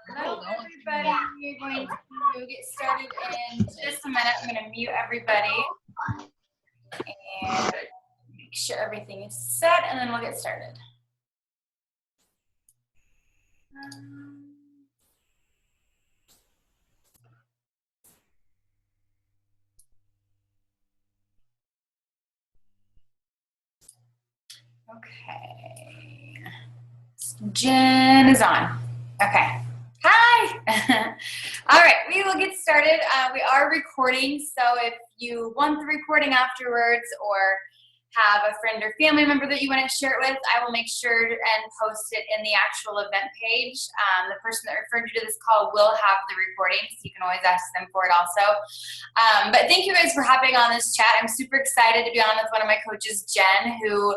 Hello, everybody. We're going to get started in just a minute. I'm going to mute everybody and make sure everything is set, and then we'll get started. Okay. Jen is on. Okay. Hi. All right, we will get started. We are recording, so if you want the recording afterwards or have a friend or family member that you want to share it with, I will make sure and post it in the actual event page. The person that referred you to this call will have the recording, so you can always ask them for it also. But thank you guys for hopping on this chat. I'm super excited to be on with one of my coaches, Jen, who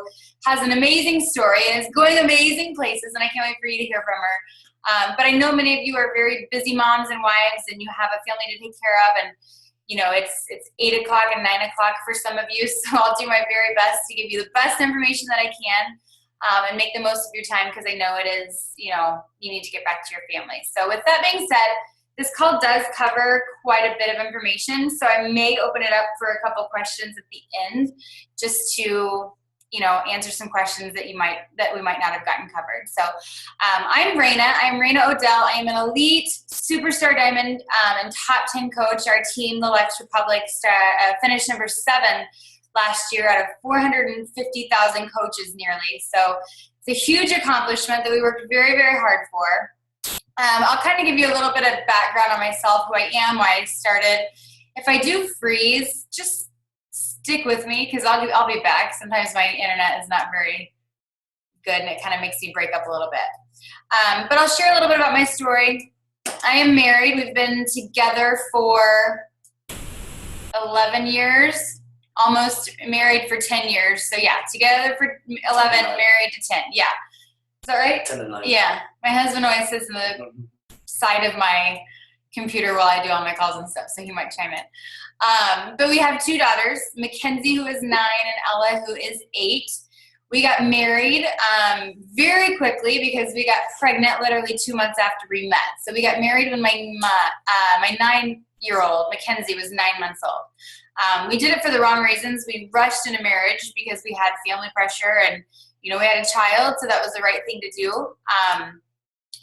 has an amazing story and is going amazing places, and I can't wait for you to hear from her. But I know many of you are very busy moms and wives, and you have a family to take care of, and you know, it's 8 o'clock and 9 o'clock for some of you, so I'll do my very best to give you the best information that I can and make the most of your time, because I know it is, you know, you need to get back to your family. So with that being said, this call does cover quite a bit of information, so I may open it up for a couple questions at the end just to, you know, answer some questions that we might not have gotten covered. So I'm Raina Odell. I am an elite superstar diamond and top 10 coach. Our team, the Luxe Republic, finished number 7 last year out of 450,000 coaches nearly. So it's a huge accomplishment that we worked very, very hard for. I'll kind of give you a little bit of background on myself, who I am, why I started. If I do freeze, just stick with me, because I'll be back. Sometimes my internet is not very good and it kind of makes me break up a little bit. But I'll share a little bit about my story. I am married. We've been together for 11 years, almost married for 10 years. So yeah, together for 11, married to 10. Yeah. Is that right? 10 and 9. Yeah. My husband always sits in the side of my computer while I do all my calls and stuff, so he might chime in. But we have 2 daughters, Mackenzie, who is 9, and Ella, who is 8. We got married very quickly because we got pregnant literally 2 months after we met. So we got married when my 9-year-old, Mackenzie, was 9 months old. We did it for the wrong reasons. We rushed into marriage because we had family pressure and, you know, we had a child, so that was the right thing to do.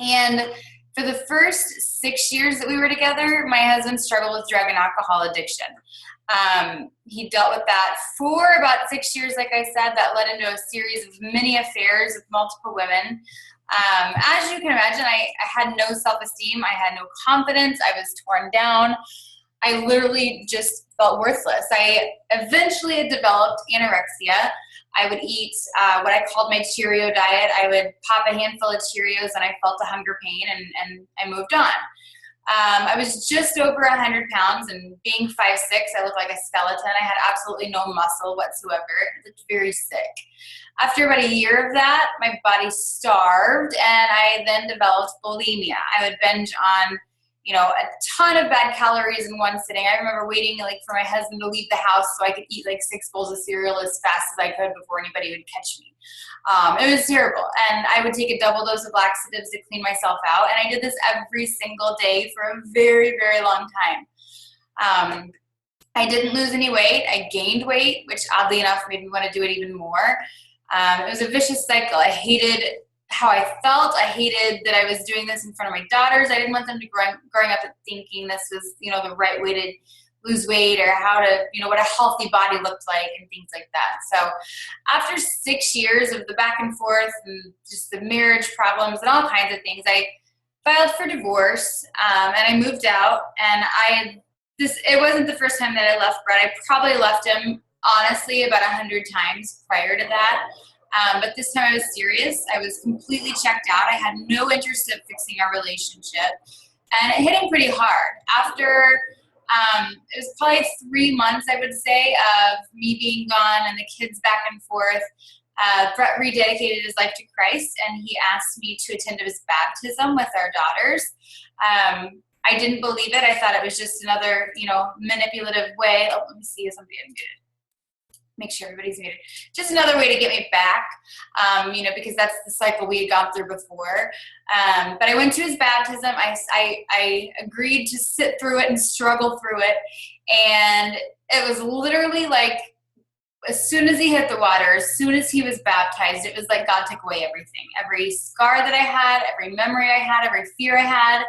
And for the first 6 years that we were together, my husband struggled with drug and alcohol addiction. He dealt with that for about 6 years, like I said. That led into a series of many affairs with multiple women. As you can imagine, I had no self-esteem. I had no confidence. I was torn down. I literally just felt worthless. I eventually had developed anorexia. I would eat what I called my Cheerio diet. I would pop a handful of Cheerios and I felt a hunger pain, and I moved on. I was just over 100 pounds, and being 5'6", I looked like a skeleton. I had absolutely no muscle whatsoever. I looked very sick. After about a year of that, my body starved, and I then developed bulimia. I would binge on, you know, a ton of bad calories in one sitting. I remember waiting like for my husband to leave the house so I could eat like 6 bowls of cereal as fast as I could before anybody would catch me. It was terrible. And I would take a double dose of laxatives to clean myself out. And I did this every single day for a very, very long time. I didn't lose any weight. I gained weight, which oddly enough made me want to do it even more. It was a vicious cycle. I hated how I felt. I hated that I was doing this in front of my daughters. I didn't want them to growing up thinking this was, you know, the right way to lose weight, or how to, you know, what a healthy body looked like and things like that. So after 6 years of the back and forth and just the marriage problems and all kinds of things, I filed for divorce, and I moved out. And it wasn't the first time that I left Brett. I probably left him, honestly, about 100 times prior to that. But this time I was serious. I was completely checked out. I had no interest in fixing our relationship. And it hit him pretty hard. After, it was probably 3 months, I would say, of me being gone and the kids back and forth, Brett rededicated his life to Christ, and he asked me to attend his baptism with our daughters. I didn't believe it. I thought it was just another, you know, manipulative way. Oh, let me see if somebody unmuted. make sure everybody's muted. Just another way to get me back, because that's the cycle we had gone through before. But I went to his baptism. I agreed to sit through it and struggle through it. And it was literally like, as soon as he hit the water, as soon as he was baptized, it was like God took away everything. Every scar that I had, every memory I had, every fear I had,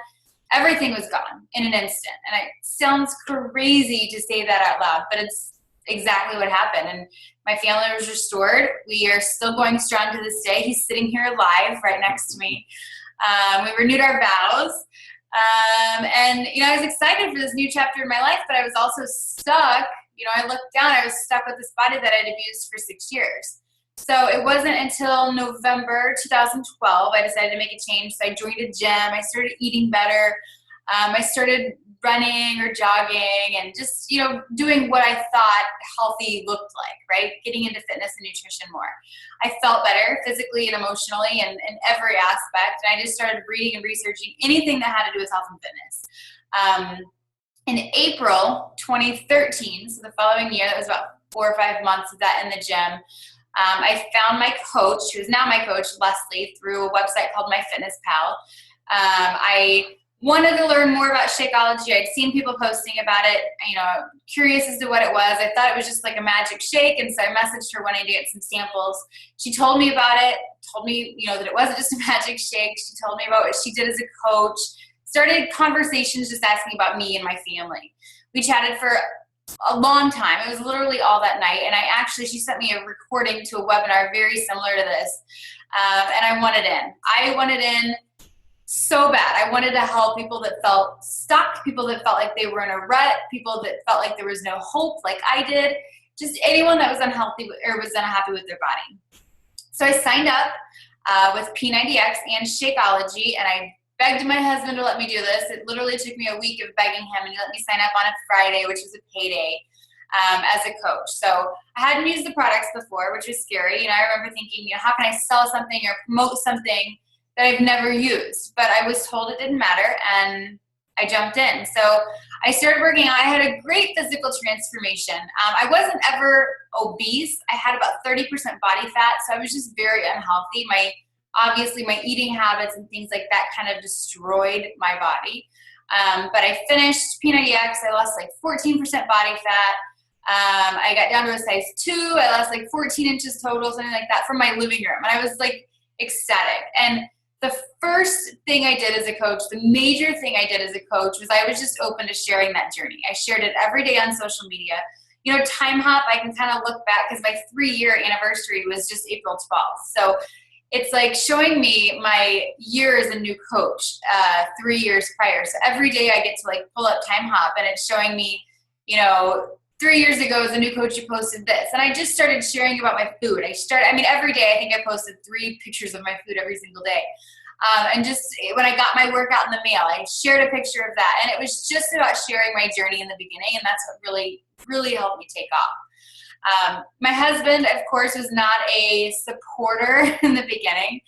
everything was gone in an instant. And it sounds crazy to say that out loud, but it's exactly what happened. And my family was restored. We are still going strong to this day. He's sitting here live right next to me. We renewed our vows. And I was excited for this new chapter in my life, but I was also stuck. I looked down, I was stuck with this body that I'd abused for 6 years. So it wasn't until November 2012 I decided to make a change. So I joined a gym. I started eating better. I started running or jogging and just, doing what I thought healthy looked like, right? Getting into fitness and nutrition more. I felt better physically and emotionally and in every aspect. And I just started reading and researching anything that had to do with health and fitness. In April 2013, so the following year, that was about 4 or 5 months of that in the gym, I found my coach, who is now my coach, Leslie, through a website called MyFitnessPal. I wanted to learn more about Shakeology. I'd seen people posting about it, curious as to what it was. I thought it was just like a magic shake, and so I messaged her wanting to get some samples. She told me about it, told me, that it wasn't just a magic shake. She told me about what she did as a coach. Started conversations just asking about me and my family. We chatted for a long time. It was literally all that night. And she sent me a recording to a webinar very similar to this. And I wanted in. I wanted in so bad. I wanted to help people that felt stuck, people that felt like they were in a rut, people that felt like there was no hope like I did, just anyone that was unhealthy or was unhappy with their body. So I signed up with P90X and Shakeology, and I begged my husband to let me do this. It literally took me a week of begging him, and he let me sign up on a Friday, which was a payday, as a coach. So I hadn't used the products before, which was scary. I remember thinking, how can I sell something or promote something that I've never used? But I was told it didn't matter, and I jumped in. So I started working out. I had a great physical transformation. I wasn't ever obese. I had about 30% body fat, so I was just very unhealthy. Obviously, my eating habits and things like that kind of destroyed my body. But I finished P90X. I lost like 14% body fat. I got down to a size 2. I lost like 14 inches total, something like that, from my living room. And I was like ecstatic. And the first thing I did as a coach, the major thing I did as a coach, was I was just open to sharing that journey. I shared it every day on social media. Time hop, I can kind of look back because my 3-year anniversary was just April 12th. So it's like showing me my year as a new coach 3 years prior. So every day I get to like pull up Time Hop, and it's showing me, 3 years ago as a new coach, you posted this. And I just started sharing about my food. Every day I think I posted 3 pictures of my food every single day. And just when I got my workout in the mail, I shared a picture of that. And it was just about sharing my journey in the beginning. And that's what really, really helped me take off. My husband, of course, was not a supporter in the beginning.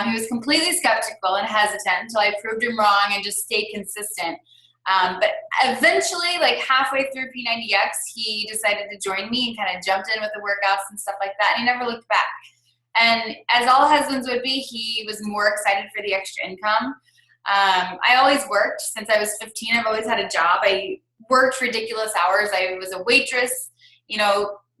He was completely skeptical and hesitant until I proved him wrong and just stayed consistent. But eventually, like halfway through P90X, he decided to join me and kind of jumped in with the workouts and stuff like that. And he never looked back. And as all husbands would be, he was more excited for the extra income. I always worked since I was 15. I've always had a job. I worked ridiculous hours. I was a waitress,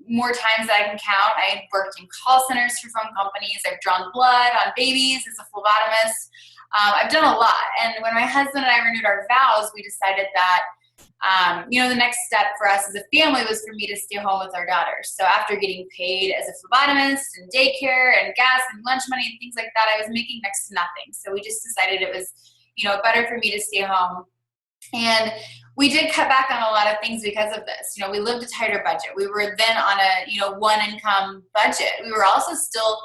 more times than I can count. I worked in call centers for phone companies. I've drawn blood on babies as a phlebotomist. I've done a lot. And when my husband and I renewed our vows, we decided that, the next step for us as a family was for me to stay home with our daughters. So after getting paid as a phlebotomist and daycare and gas and lunch money and things like that, I was making next to nothing. So we just decided it was, better for me to stay home. And we did cut back on a lot of things because of this. We lived a tighter budget. We were then on a, one income budget. We were also still,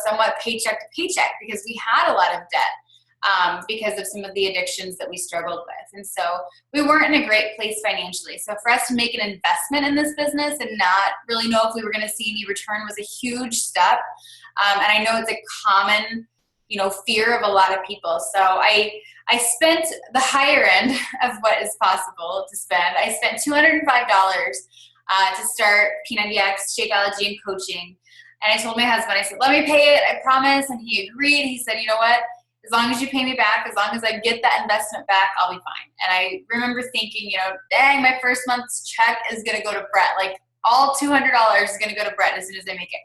somewhat paycheck to paycheck because we had a lot of debt because of some of the addictions that we struggled with. And so we weren't in a great place financially. So for us to make an investment in this business and not really know if we were going to see any return was a huge step. And I know it's a common, fear of a lot of people. So I spent the higher end of what is possible to spend. I spent $205 to start P90X, Shakeology, and coaching. And I told my husband, I said, let me pay it, I promise. And he agreed. He said, you know what? As long as you pay me back, as long as I get that investment back, I'll be fine. And I remember thinking, dang, my first month's check is going to go to Brett. Like all $200 is going to go to Brett as soon as I make it.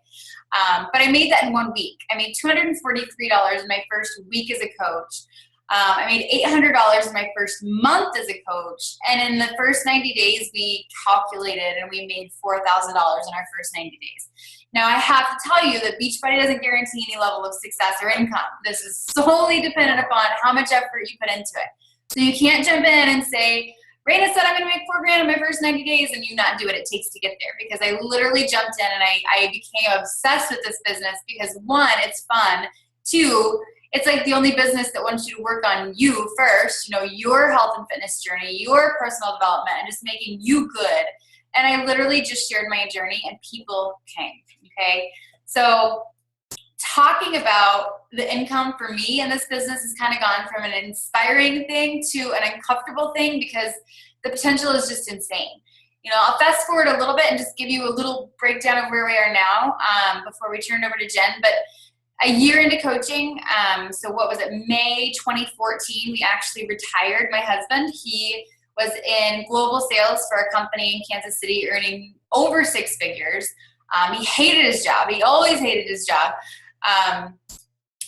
But I made that in 1 week. I made $243 in my first week as a coach. I made $800 in my first month as a coach. And in the first 90 days, we calculated and we made $4,000 in our first 90 days. Now, I have to tell you that Beachbody doesn't guarantee any level of success or income. This is solely dependent upon how much effort you put into it. So you can't jump in and say, Raina said I'm going to make $4,000 in my first 90 days and you not do what it takes to get there. Because I literally jumped in and I became obsessed with this business because one, it's fun. Two, it's like the only business that wants you to work on you first, your health and fitness journey, your personal development, and just making you good. And I literally just shared my journey and people came, okay? So talking about the income for me in this business has kind of gone from an inspiring thing to an uncomfortable thing because the potential is just insane. I'll fast forward a little bit and just give you a little breakdown of where we are now before we turn it over to Jen. But a year into coaching, so what was it, May 2014, we actually retired my husband. He was in global sales for a company in Kansas City earning over 6 figures. He hated his job. He always hated his job.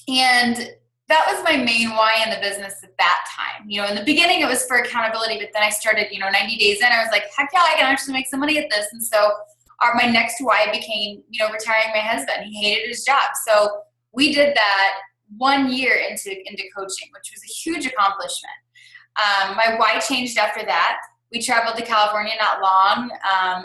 And that was my main why in the business at that time. In the beginning it was for accountability, but then I started, 90 days in, I was like, heck yeah, I can actually make some money at this. And so my next why became, retiring my husband. He hated his job. So we did that 1 year into coaching, which was a huge accomplishment. My why changed after that. We traveled to California not long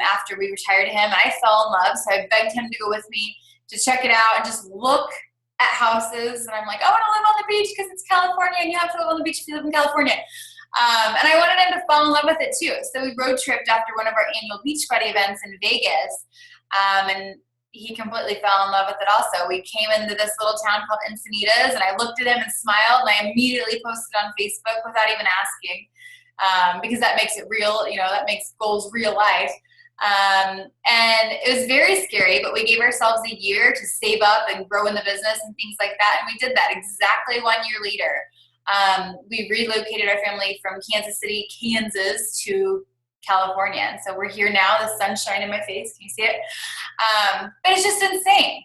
after we retired him, and I fell in love. So I begged him to go with me to check it out and just look at houses. And I'm like, I want to live on the beach because it's California, and you have to live on the beach if you live in California. And I wanted him to fall in love with it too. So we road tripped after one of our annual Beachbody events in Vegas, and he completely fell in love with it also. We came into this little town called Encinitas, and I looked at him and smiled, and I immediately posted on Facebook without even asking, because that makes it real, that makes goals real life. And it was very scary, but we gave ourselves a year to save up and grow in the business and things like that, and we did that exactly 1 year later. We relocated our family from Kansas City, Kansas to California. And so we're here now, the sun's shining in my face. Can you see it? But it's just insane.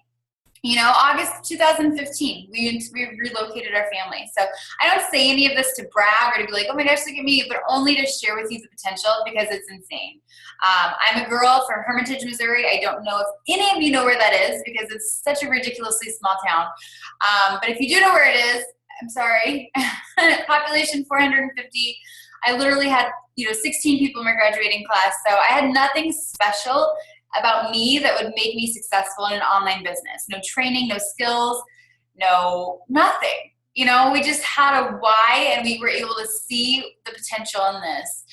August 2015, we relocated our family. So I don't say any of this to brag or to be like, oh my gosh, look at me, but only to share with you the potential because it's insane. I'm a girl from Hermitage, Missouri. I don't know if any of you know where that is because it's such a ridiculously small town. But if you do know where it is, I'm sorry. Population 450. I literally had 16 people in my graduating class. So I had nothing special about me that would make me successful in an online business. No training, no skills, nothing. We just had a why, and we were able to see the potential in this.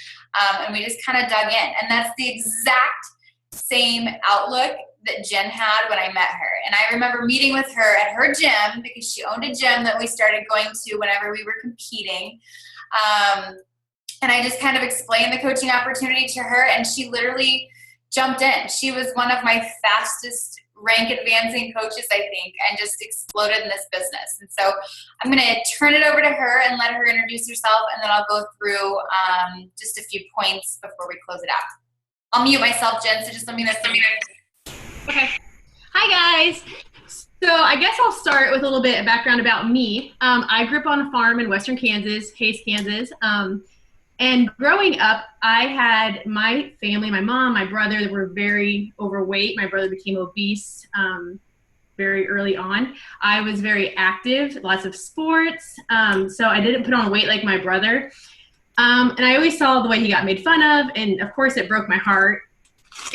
And we just kind of dug in. And that's the exact same outlook that Jen had when I met her. And I remember meeting with her at her gym because she owned a gym that we started going to whenever we were competing. And I just kind of explained the coaching opportunity to her, and she literally jumped in. She was one of my fastest rank advancing coaches, I think, and just exploded in this business. And so I'm going to turn it over to her and let her introduce herself, and then I'll go through just a few points before we close it out. I'll mute myself, Jen, so just let me know. Okay. Hi, guys. So I guess I'll start with a little bit of background about me. I grew up on a farm in western Kansas, Hays, Kansas. And growing up, I had my family, my mom, my brother, that were very overweight. My brother became obese very early on. I was very active, lots of sports. So I didn't put on weight like my brother. And I always saw the way he got made fun of. And of course, it broke my heart.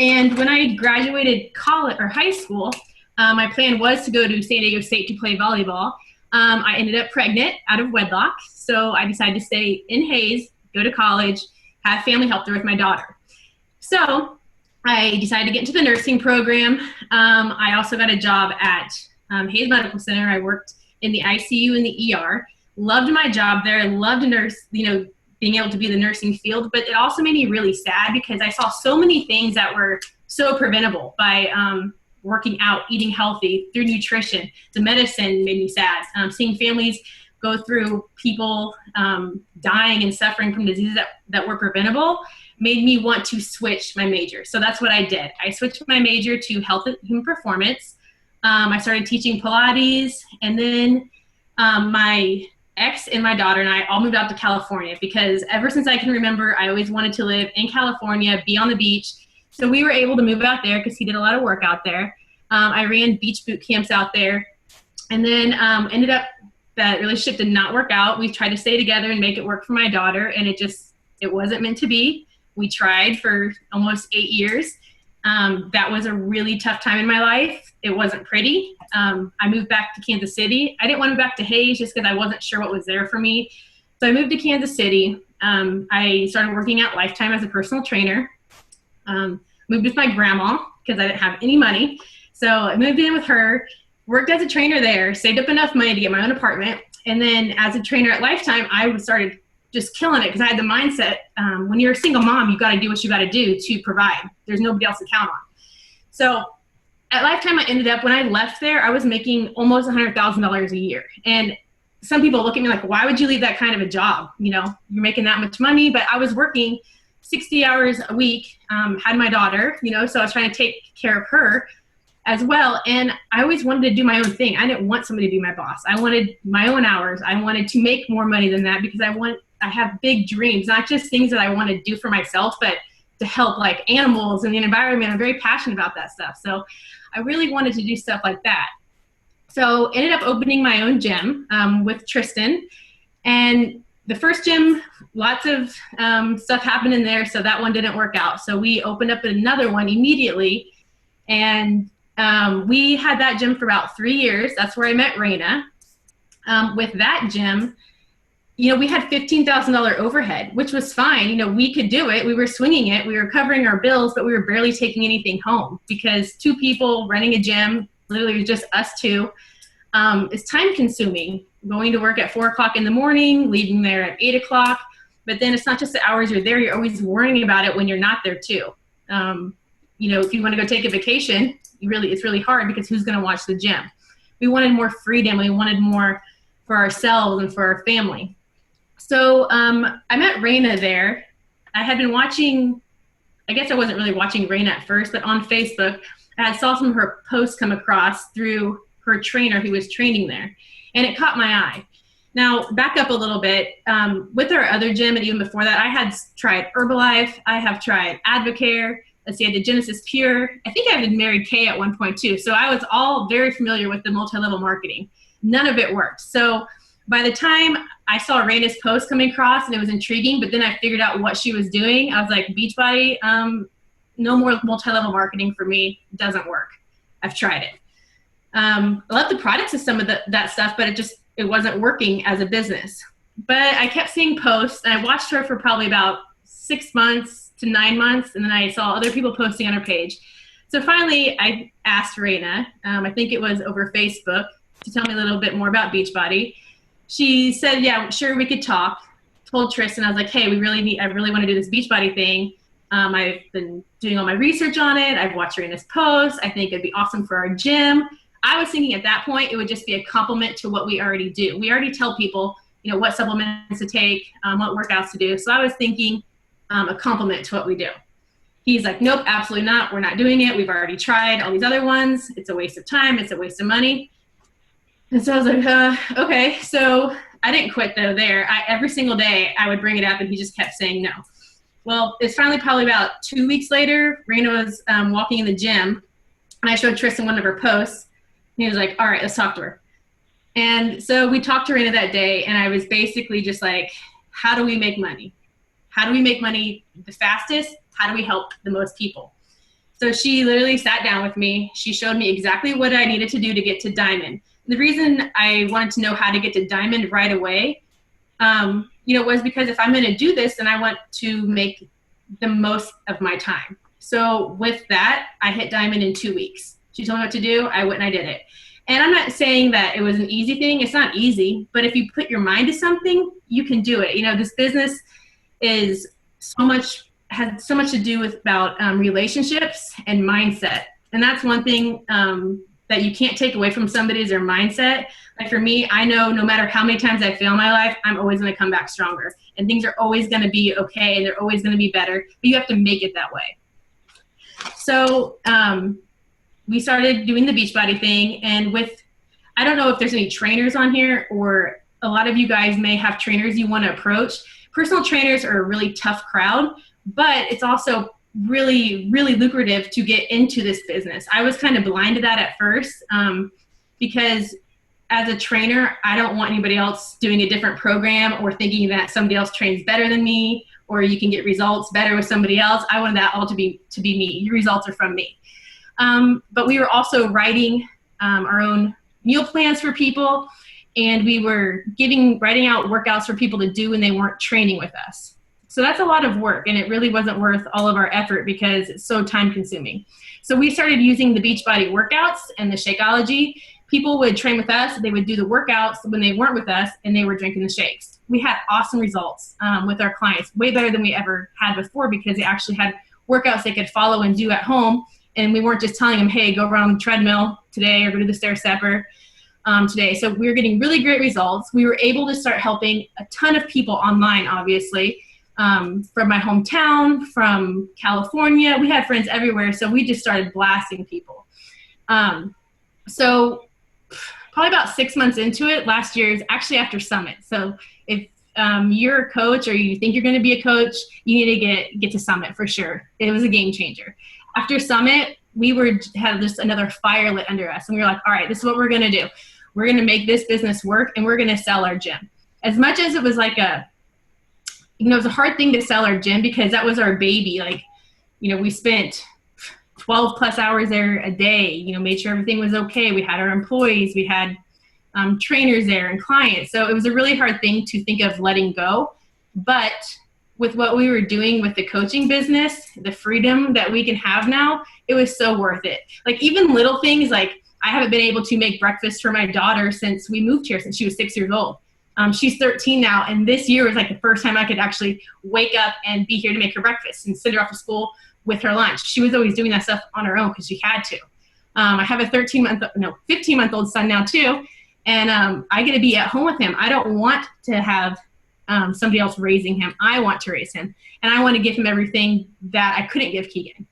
And when I graduated college or high school, my plan was to go to San Diego State to play volleyball. I ended up pregnant out of wedlock. So I decided to stay in Hays, go to college, have family help there with my daughter. So I decided to get into the nursing program. I also got a job at Hays Medical Center. I worked in the ICU and the ER. Loved my job there. Loved to nurse, being able to be in the nursing field, but it also made me really sad because I saw so many things that were so preventable by working out, eating healthy, through nutrition. The medicine made me sad. Seeing families go through people dying and suffering from diseases that were preventable made me want to switch my major. So that's what I did. I switched my major to health and human performance. I started teaching Pilates, and then my ex and my daughter and I all moved out to California because ever since I can remember, I always wanted to live in California, be on the beach. So we were able to move out there because he did a lot of work out there. I ran beach boot camps out there, and then ended up that relationship did not work out. We tried to stay together and make it work for my daughter, and it wasn't meant to be. We tried for almost 8 years. That was a really tough time in my life. It wasn't pretty. I moved back to Kansas City. I didn't want to move back to Hayes just because I wasn't sure what was there for me. So I moved to Kansas City. I started working at Lifetime as a personal trainer. Moved with my grandma because I didn't have any money. So I moved in with her, worked as a trainer there, saved up enough money to get my own apartment. And then as a trainer at Lifetime, I started just killing it because I had the mindset, when you're a single mom, you got to do what you got to do to provide. There's nobody else to count on. So at Lifetime, I ended up, when I left there, I was making almost $100,000 a year. And some people look at me like, why would you leave that kind of a job? You know, you're making that much money, but I was working 60 hours a week, had my daughter, you know, so I was trying to take care of her as well. And I always wanted to do my own thing. I didn't want somebody to be my boss. I wanted my own hours. I wanted to make more money than that because I have big dreams, not just things that I want to do for myself, but to help like animals and the environment. I'm very passionate about that stuff. So I really wanted to do stuff like that. So ended up opening my own gym with Tristan. And the first gym, lots of stuff happened in there. So that one didn't work out. So we opened up another one immediately. And we had that gym for about 3 years. That's where I met Raina. With that gym, you know, we had $15,000 overhead, which was fine. You know, we could do it. We were swinging it. We were covering our bills, but we were barely taking anything home because 2 people running a gym, literally just us 2, is time consuming. Going to work at 4 o'clock in the morning, leaving there at 8 o'clock. But then it's not just the hours you're there. You're always worrying about it when you're not there too. You know, if you want to go take a vacation, it's really hard because who's going to watch the gym? We wanted more freedom. We wanted more for ourselves and for our family. So I met Raina there. I had been watching, I guess I wasn't really watching Raina at first, but on Facebook, I had saw some of her posts come across through her trainer who was training there, and it caught my eye. Now, back up a little bit. With our other gym, and even before that, I had tried Herbalife. I have tried Advocare. Let's see, I did Genesis Pure. I think I did Mary Kay at one point too. So I was all very familiar with the multi-level marketing. None of it worked. So by the time I saw Raina's post coming across and it was intriguing, but then I figured out what she was doing, I was like, Beachbody, no more multi-level marketing for me. It doesn't work. I've tried it. I love the products of some of that stuff, but it wasn't working as a business. But I kept seeing posts, and I watched her for probably about 6 months to 9 months, and then I saw other people posting on her page. So finally, I asked Raina, I think it was over Facebook, to tell me a little bit more about Beachbody. She said, yeah, sure, we could talk. Told Tristan, I was like, hey, I really want to do this Beachbody thing. I've been doing all my research on it. I've watched Raina's posts. I think it'd be awesome for our gym. I was thinking at that point, it would just be a compliment to what we already do. We already tell people, you know, what supplements to take, what workouts to do. So I was thinking a compliment to what we do. He's like, nope, absolutely not. We're not doing it. We've already tried all these other ones. It's a waste of time. It's a waste of money. And so I was like, okay. So I didn't quit though there. Every single day I would bring it up and he just kept saying no. Well, it's finally probably about 2 weeks later, Raina was walking in the gym and I showed Tristan one of her posts. And he was like, all right, let's talk to her. And so we talked to Raina that day, and I was basically just like, how do we make money? How do we make money the fastest? How do we help the most people? So she literally sat down with me. She showed me exactly what I needed to do to get to Diamond. The reason I wanted to know how to get to Diamond right away, was because if I'm going to do this, then I want to make the most of my time. So with that, I hit Diamond in 2 weeks. She told me what to do. I went and I did it. And I'm not saying that it was an easy thing. It's not easy. But if you put your mind to something, you can do it. You know, this business, is has so much to do with about relationships and mindset. And that's one thing that you can't take away from somebody is their mindset. Like for me, I know no matter how many times I fail in my life, I'm always going to come back stronger. And things are always going to be okay, and they're always going to be better. But you have to make it that way. So we started doing the Beachbody thing. And I don't know if there's any trainers on here, or a lot of you guys may have trainers you want to approach. Personal trainers are a really tough crowd, but it's also really, really lucrative to get into this business. I was kind of blind to that at first because as a trainer, I don't want anybody else doing a different program or thinking that somebody else trains better than me, or you can get results better with somebody else. I wanted that all to be me. Your results are from me. But we were also writing our own meal plans for people, and we were writing out workouts for people to do when they weren't training with us. So that's a lot of work, and it really wasn't worth all of our effort because it's so time consuming. So we started using the Beachbody workouts and the Shakeology. People would train with us, they would do the workouts when they weren't with us, and they were drinking the shakes. We had awesome results with our clients, way better than we ever had before, because they actually had workouts they could follow and do at home. And we weren't just telling them, hey, go around the treadmill today or go to the stair stepper today. So we were getting really great results. We were able to start helping a ton of people online, obviously, from my hometown, from California. We had friends everywhere, so we just started blasting people. So probably about 6 months into it, last year is actually after Summit. So if you're a coach or you think you're going to be a coach, you need to get to Summit for sure. It was a game changer. After Summit, we had just another fire lit under us. And we were like, all right, this is what we're going to do. We're going to make this business work, and we're going to sell our gym. As much as it was like it was a hard thing to sell our gym because that was our baby. Like, we spent 12 plus hours there a day, made sure everything was okay. We had our employees, we had trainers there and clients. So it was a really hard thing to think of letting go. But with what we were doing with the coaching business, the freedom that we can have now, it was so worth it. Like even little things, like I haven't been able to make breakfast for my daughter since we moved here, since she was 6 years old. She's 13 now, and this year was like the first time I could actually wake up and be here to make her breakfast and send her off to school with her lunch. She was always doing that stuff on her own because she had to. I have a 15-month-old son now too, and I get to be at home with him. I don't want to have somebody else raising him. I want to raise him, and I want to give him everything that I couldn't give Keegan.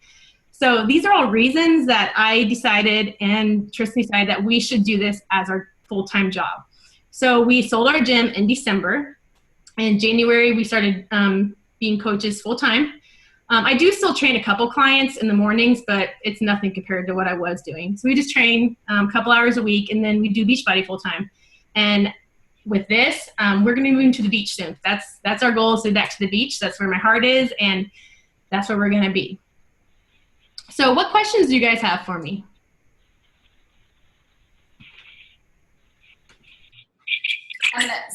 So these are all reasons that I decided, and Tristan decided, that we should do this as our full-time job. So we sold our gym in December. In January, we started being coaches full-time. I do still train a couple clients in the mornings, but it's nothing compared to what I was doing. So we just train a couple hours a week, and then we do Beachbody full-time. And with this, we're going to be moving to the beach soon. That's our goal, is to get back to the beach. That's where my heart is, and that's where we're going to be. So what questions do you guys have for me?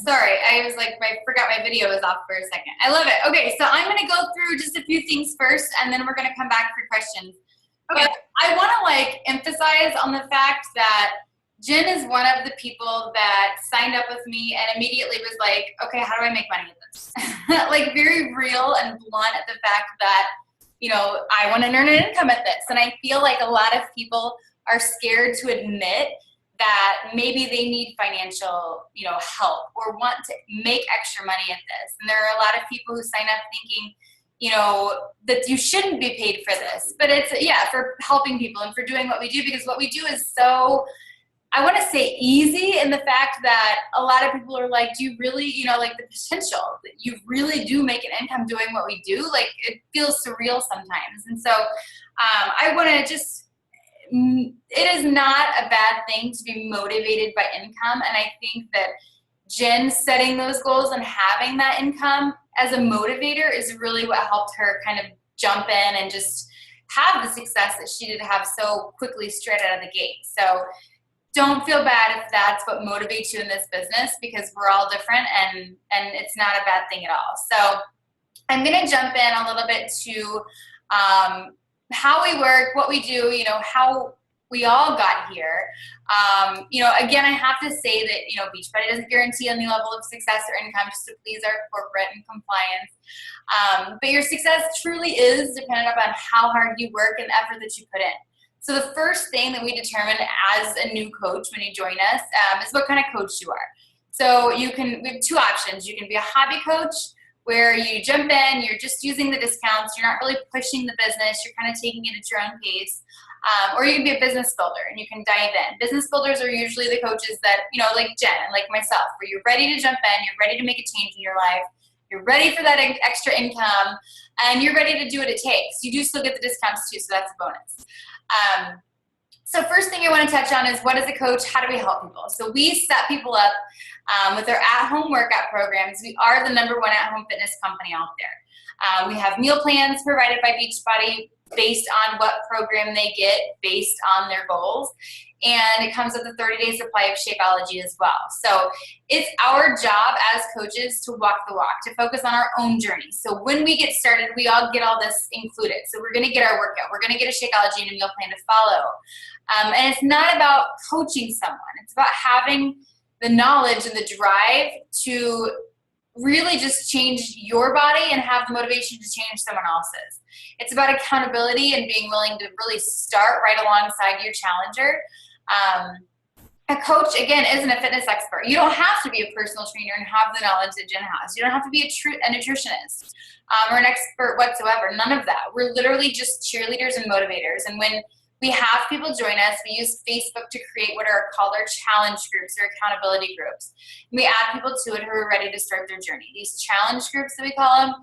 Sorry, I was like, I forgot my video was off for a second. I love it. Okay, so I'm going to go through just a few things first, and then we're going to come back for questions. Okay. But I want to emphasize on the fact that Jen is one of the people that signed up with me and immediately was like, okay, how do I make money at this? Very real and blunt at the fact that, I want to earn an income at this. And I feel like a lot of people are scared to admit that maybe they need financial, help or want to make extra money at this. And there are a lot of people who sign up thinking, that you shouldn't be paid for this. But it's, for helping people and for doing what we do, because what we do is so, I want to say, easy in the fact that a lot of people are like, do you really, the potential that you really do make an income doing what we do? It feels surreal sometimes. And so I want to just, it is not a bad thing to be motivated by income. And I think that Jen setting those goals and having that income as a motivator is really what helped her kind of jump in and just have the success that she did have so quickly straight out of the gate. So don't feel bad if that's what motivates you in this business, because we're all different and it's not a bad thing at all. So I'm going to jump in a little bit to how we work, what we do, how we all got here. Again, I have to say that, Beachbody doesn't guarantee any level of success or income just to please our corporate and compliance. But your success truly is dependent upon how hard you work and the effort that you put in. So the first thing that we determine as a new coach when you join us is what kind of coach you are. So we have two options. You can be a hobby coach where you jump in, you're just using the discounts, you're not really pushing the business, you're kind of taking it at your own pace. Or you can be a business builder and you can dive in. Business builders are usually the coaches that, like Jen and like myself, where you're ready to jump in, you're ready to make a change in your life, you're ready for that extra income, and you're ready to do what it takes. You do still get the discounts too, so that's a bonus. So first thing I want to touch on is, what is a coach? How do we help people? So we set people up with our at-home workout programs. We are the #1 at-home fitness company out there. We have meal plans provided by Beachbody based on what program they get based on their goals. And it comes with a 30-day supply of Shakeology as well. So it's our job as coaches to walk the walk, to focus on our own journey. So when we get started, we all get all this included. So we're going to get our workout. We're going to get a Shakeology and a meal plan to follow. And it's not about coaching someone. It's about having the knowledge and the drive to really just change your body and have the motivation to change someone else's. It's about accountability and being willing to really start right alongside your challenger. A coach, again, isn't a fitness expert. You don't have to be a personal trainer and have the knowledge that Jen has. You don't have to be a nutritionist or an expert whatsoever. None of that. We're literally just cheerleaders and motivators. And when we have people join us, we use Facebook to create what are called our challenge groups or accountability groups. We add people to it who are ready to start their journey. These challenge groups that we call them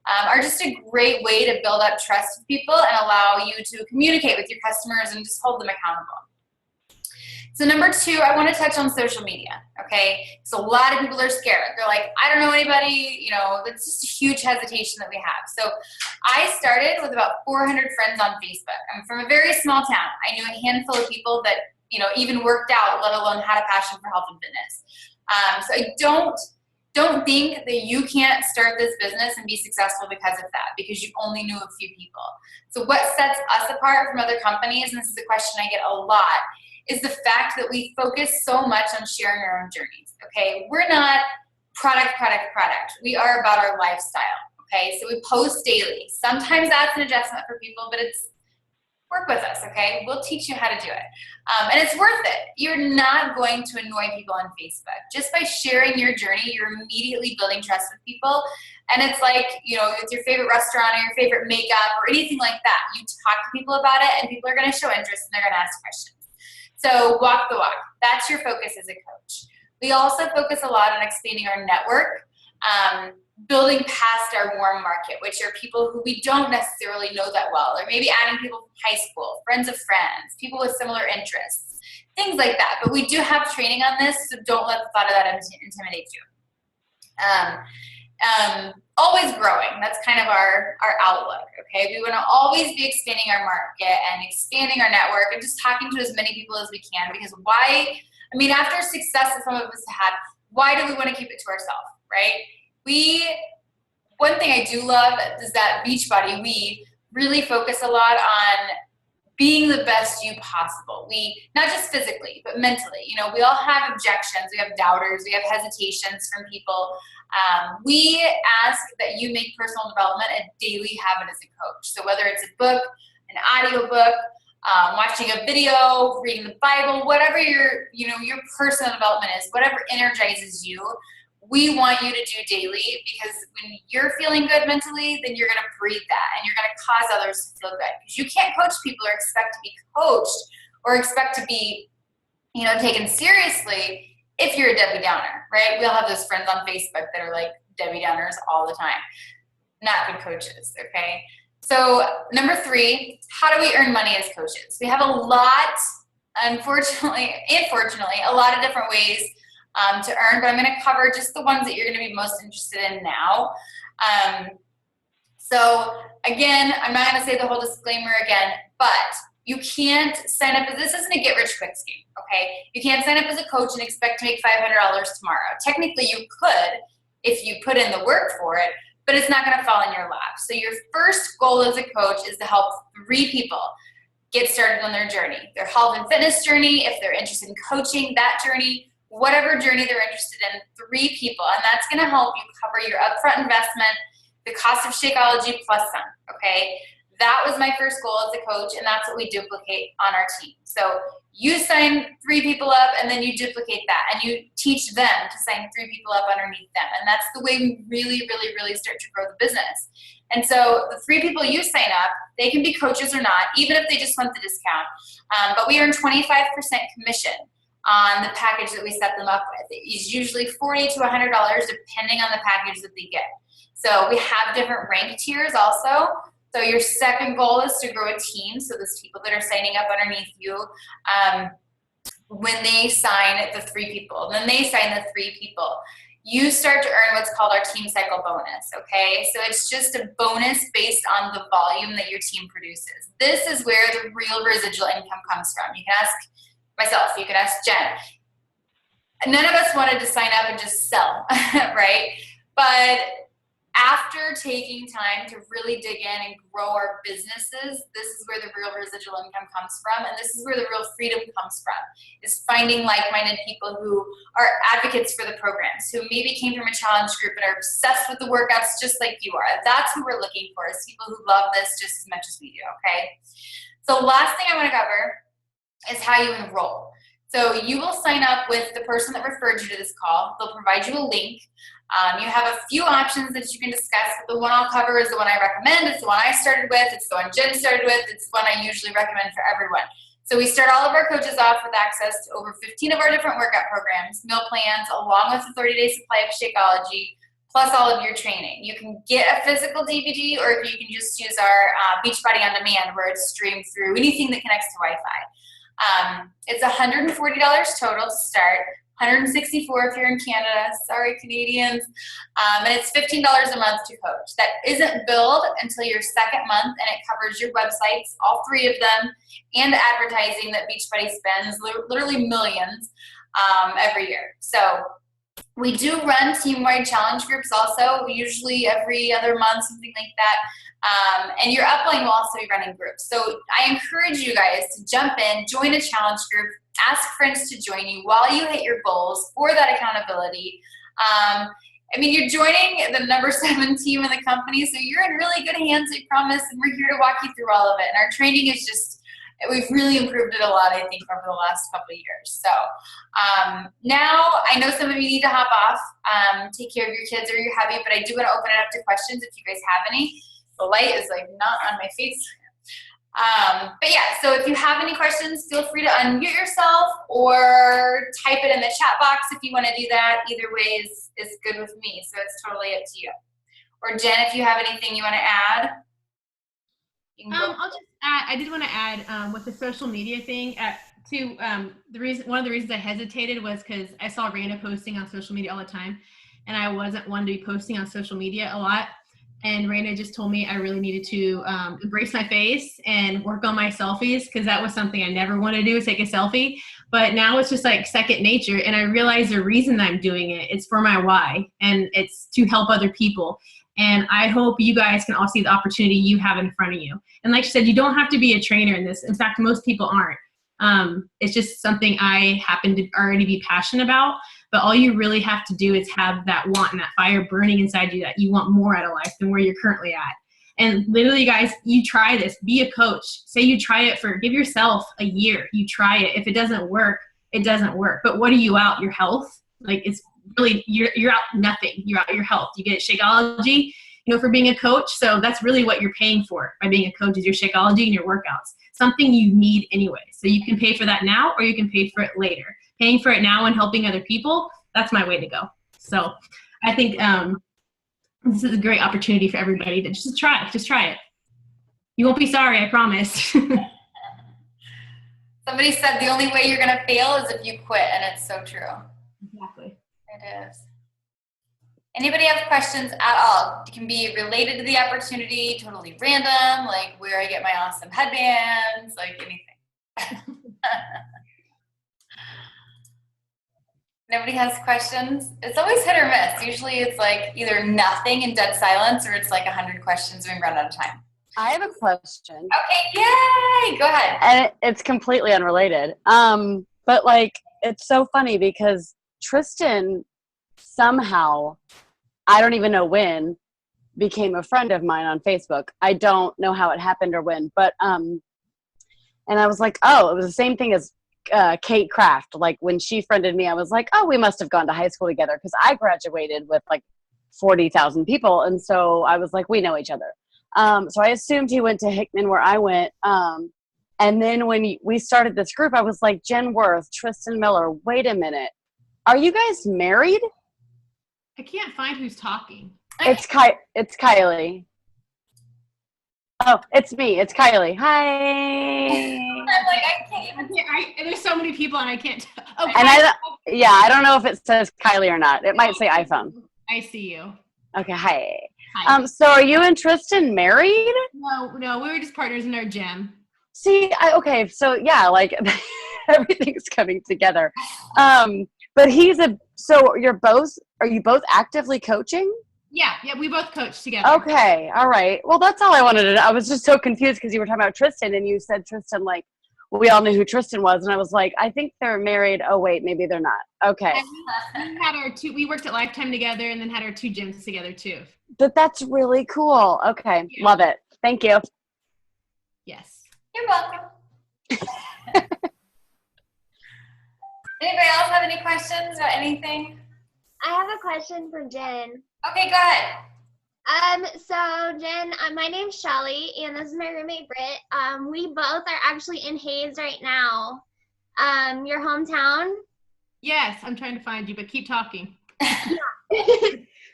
are just a great way to build up trust with people and allow you to communicate with your customers and just hold them accountable. So number 2, I want to touch on social media, okay? So a lot of people are scared. They're like, I don't know anybody, that's just a huge hesitation that we have. So I started with about 400 friends on Facebook. I'm from a very small town. I knew a handful of people that, even worked out, let alone had a passion for health and fitness. So I don't think that you can't start this business and be successful because of that, because you only knew a few people. So what sets us apart from other companies, and this is a question I get a lot, is the fact that we focus so much on sharing our own journeys, okay? We're not product. We are about our lifestyle, okay? So we post daily. Sometimes that's an adjustment for people, but it's work with us, okay? We'll teach you how to do it. And it's worth it. You're not going to annoy people on Facebook. Just by sharing your journey, you're immediately building trust with people. And it's like, with your favorite restaurant or your favorite makeup or anything like that. You talk to people about it and people are going to show interest and they're going to ask questions. So walk the walk. That's your focus as a coach. We also focus a lot on expanding our network, building past our warm market, which are people who we don't necessarily know that well, or maybe adding people from high school, friends of friends, people with similar interests, things like that. But we do have training on this, so don't let the thought of that intimidate you. Always growing. That's kind of our outlook, okay? We want to always be expanding our market and expanding our network and just talking to as many people as we can, because after success that some of us had, why do we want to keep it to ourselves, right? One thing I do love is that Beachbody, we really focus a lot on being the best you possible. We, not just physically, but mentally. We all have objections. We have doubters. We have hesitations from people. We ask that you make personal development a daily habit as a coach. So whether it's a book, an audio book, watching a video, reading the Bible, whatever your personal development is, whatever energizes you, we want you to do daily, because when you're feeling good mentally, then you're going to breathe that and you're going to cause others to feel good. Because you can't coach people or expect to be coached or expect to be, taken seriously if you're a Debbie Downer, right? We all have those friends on Facebook that are like Debbie Downers all the time. Not good coaches, okay? So number 3, how do we earn money as coaches? We have a lot, unfortunately and fortunately, a lot of different ways to earn, but I'm going to cover just the ones that you're going to be most interested in now. So again, I'm not going to say the whole disclaimer again, but you can't sign up, this isn't a get-rich-quick scheme, okay? You can't sign up as a coach and expect to make $500 tomorrow. Technically, you could if you put in the work for it, but it's not going to fall in your lap. So your first goal as a coach is to help 3 people. get started on their journey, their health and fitness journey, if they're interested in coaching, that journey, whatever journey they're interested in, 3 people. And that's going to help you cover your upfront investment, the cost of Shakeology plus some, okay? That was my first goal as a coach, and that's what we duplicate on our team. So you sign 3 people up, and then you duplicate that, and you teach them to sign 3 people up underneath them. And that's the way we really, really, really start to grow the business. And so the 3 people you sign up, they can be coaches or not, even if they just want the discount. But we earn 25% commission on the package that we set them up with. It's usually $40 to $100 depending on the package that they get. So we have different rank tiers also. So your second goal is to grow a team. So those people that are signing up underneath you, when they sign the 3 people, then they sign the 3 people, you start to earn what's called our team cycle bonus, okay? So it's just a bonus based on the volume that your team produces. This is where the real residual income comes from. You can ask myself, you can ask Jen. None of us wanted to sign up and just sell, right? But after taking time to really dig in and grow our businesses, this is where the real residual income comes from, and this is where the real freedom comes from, is finding like-minded people who are advocates for the programs, who maybe came from a challenge group and are obsessed with the workouts just like you are. That's who we're looking for, is people who love this just as much as we do, okay? So last thing I want to cover is how you enroll. So you will sign up with the person that referred you to this call. They'll provide you a link. You have a few options that you can discuss, but the one I'll cover is the one I recommend. It's the one I started with. It's the one Jen started with. It's the one I usually recommend for everyone. So we start all of our coaches off with access to over 15 of our different workout programs, meal plans, along with a 30-day supply of Shakeology, plus all of your training. You can get a physical DVD, or if you can just use our Beachbody On Demand, where it's streamed through anything that connects to Wi-Fi. It's $140 total to start, $164 if you're in Canada, sorry Canadians, and it's $15 a month to coach. That isn't billed until your second month, and it covers your websites, all 3 of them, and the advertising that Beachbody spends, literally millions every year. So we do run team-wide challenge groups also, usually every other month, something like that. And your upline will also be running groups. So I encourage you guys to jump in, join a challenge group, ask friends to join you while you hit your goals for that accountability. I mean, you're joining the number 7 team in the company, so you're in really good hands, I promise, and we're here to walk you through all of it. And our training is just, we've really improved it a lot, I think, over the last couple of years. So now I know some of you need to hop off, take care of your kids or your hubby, but I do want to open it up to questions if you guys have any. The light is like not on my face. But yeah, so if you have any questions, feel free to unmute yourself or type it in the chat box if you want to do that. Either way is good with me, so it's totally up to you. Or Jen, if you have anything you want to add. I'll just add, I did want to add with the social media thing one of the reasons I hesitated was because I saw Randa posting on social media all the time, and I wasn't one to be posting on social media a lot. And Randa just told me I really needed to embrace my face and work on my selfies, because that was something I never wanted to do, is take a selfie. But now it's just like second nature, and I realize the reason I'm doing it, it's for my why, and it's to help other people. And I hope you guys can all see the opportunity you have in front of you. And like you said, you don't have to be a trainer in this. In fact, most people aren't. It's just something I happen to already be passionate about. But all you really have to do is have that want and that fire burning inside you, that you want more out of life than where you're currently at. And literally, guys, you try this. Be a coach. Say you try it give yourself a year. You try it. If it doesn't work, it doesn't work. But what are you out? Your health? Like, it's really, you're out nothing. You're out your health. You get Shakeology, for being a coach. So that's really what you're paying for by being a coach, is your Shakeology and your workouts. Something you need anyway. So you can pay for that now, or you can pay for it later. Paying for it now and helping other people, that's my way to go. So I think this is a great opportunity for everybody to just try it. You won't be sorry, I promise. Somebody said the only way you're going to fail is if you quit, and it's so true. Exactly. It is. Anybody have questions at all? It can be related to the opportunity, totally random, like where I get my awesome headbands, like anything. Nobody has questions? It's always hit or miss. Usually it's like either nothing and dead silence, or it's like 100 questions and we run out of time. I have a question. Okay, yay! Go ahead. And it's completely unrelated. But like, it's so funny because Tristan somehow, I don't even know when, became a friend of mine on Facebook. I don't know how it happened or when, but and I was like, oh, it was the same thing as Kate Kraft. Like when she friended me, I was like, oh, we must have gone to high school together because I graduated with like 40,000 people, and so I was like, we know each other. So I assumed he went to Hickman where I went. And then when we started this group, I was like, Jen Worth, Tristan Miller, wait a minute. Are you guys married? I can't find who's talking. It's Kylie. Oh, it's me. It's Kylie. Hi. I'm like, I can't even. There's so many people and I can't. Oh, And I don't know if it says Kylie or not. It might say iPhone. I see you. Okay. Hi. Hi. So are you and Tristan married? No, we were just partners in our gym. See, okay. So yeah, like everything's coming together. But so are you both actively coaching? Yeah, we both coach together. Okay, all right. Well, that's all I wanted to know. I was just so confused because you were talking about Tristan and you said Tristan, like, we all knew who Tristan was. And I was like, I think they're married. Oh, wait, maybe they're not. Okay. We worked at Lifetime together and then had our 2 gyms together too. But that's really cool. Okay, Yeah. Love it. Thank you. Yes. You're welcome. Anybody else have any questions about anything? I have a question for Jen. Okay, go ahead. So Jen, my name's Shelly, and this is my roommate Britt. We both are actually in Hayes right now. Your hometown? Yes, I'm trying to find you, but keep talking.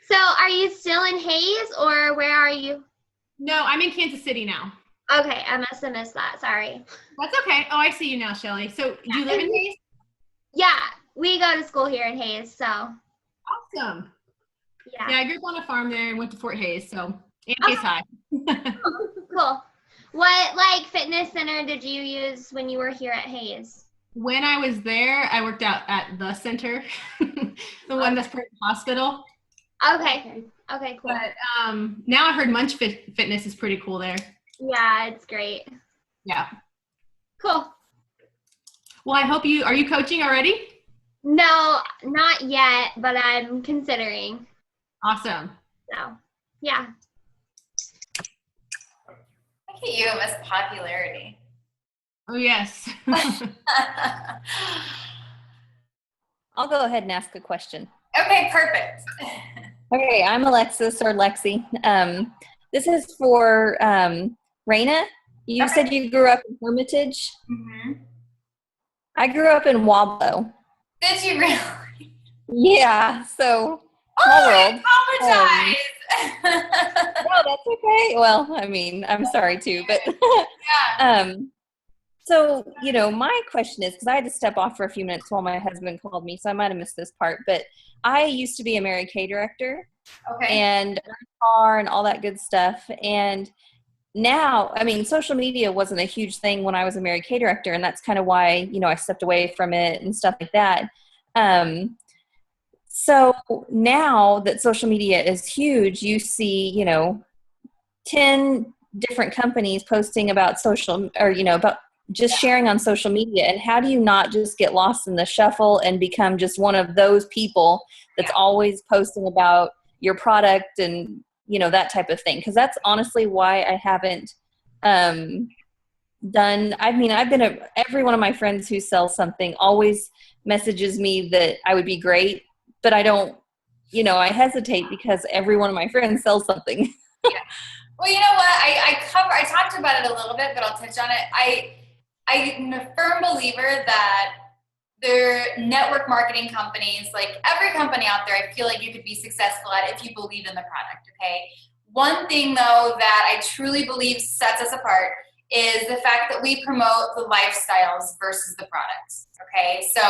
So are you still in Hayes, or where are you? No, I'm in Kansas City now. Okay, I must have missed that. Sorry. That's okay. Oh, I see you now, Shelly. So do you live in Hayes? Yeah, we go to school here in Hayes, so. Awesome. Yeah. Yeah, I grew up on a farm there and went to Fort Hayes, so and Hayes High. Cool. What, like, fitness center did you use when you were here at Hayes? When I was there, I worked out at the center, the one that's part of the hospital. Okay, cool. But now I heard Munch Fitness is pretty cool there. Yeah, it's great. Yeah. Cool. Well, are you coaching already? No, not yet, but I'm considering. Awesome. So, yeah. Look at you, Miss Popularity. Oh, yes. I'll go ahead and ask a question. Okay, perfect. Okay, I'm Alexis or Lexi. This is for Raina. You Okay. said you grew up in Hermitage. Mm-hmm. I grew up in Wablo. Did you really? Yeah, so Oh, small I world. apologize. No, that's okay. Well, I mean, I'm sorry too, but Yeah. so, my question is, because I had to step off for a few minutes while my husband called me, so I might have missed this part, but I used to be a Mary Kay director Okay. and car and all that good stuff. And now, I mean, social media wasn't a huge thing when I was a Mary Kay director, and that's kind of why, I stepped away from it and stuff like that. So now that social media is huge, you see, 10 different companies posting about social or, about just sharing on social media. And how do you not just get lost in the shuffle and become just one of those people that's always posting about your product and, that type of thing? Because that's honestly why I haven't every one of my friends who sells something always messages me that I would be great, but I don't, I hesitate because every one of my friends sells something. Yeah. Well, you know what? I talked about it a little bit, but I'll touch on it. I'm a firm believer that there are network marketing companies, like every company out there, I feel like you could be successful at if you believe in the product, okay? One thing, though, that I truly believe sets us apart is the fact that we promote the lifestyles versus the products, okay? So